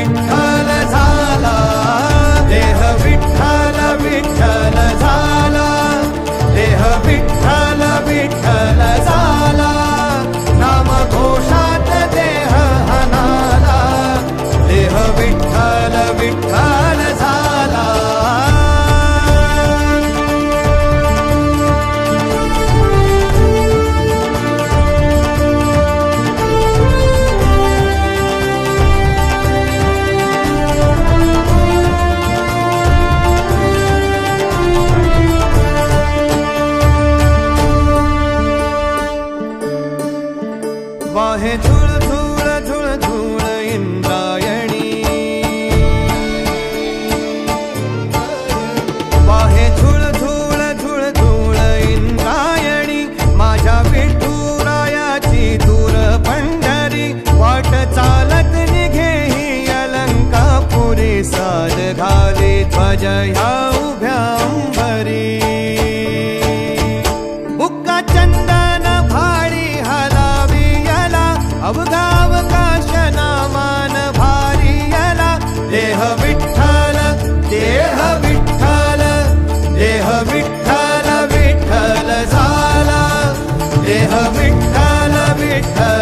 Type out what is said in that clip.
विठ्ठल झाला, देह विठ्ठल विठ्ठल झाला, देह विठ्ठल विठ्ठल झाला, नाम घोषात देह हनाला, देह विठ्ठल विठ्ठल झाला. वाहे झुळ झुळ झुळ झुळ इंद्रायणी, वाहे झुळ झुळ झुळ झुळ इंद्रायणी, माझ्या विठुरायाची दूर पंढरी, वाट चालत निघे ही अलंकापुरी, साज घाले ध्वज ह्या उभ्या अंबरी, बुक्का चंदन भाडी हलावी अवघाव काश नामान भारी यला, देह विठ्ठल देह विठ्ठल, देह विठ्ठल विठ्ठल झाला, देह विठ्ठल विठ्ठल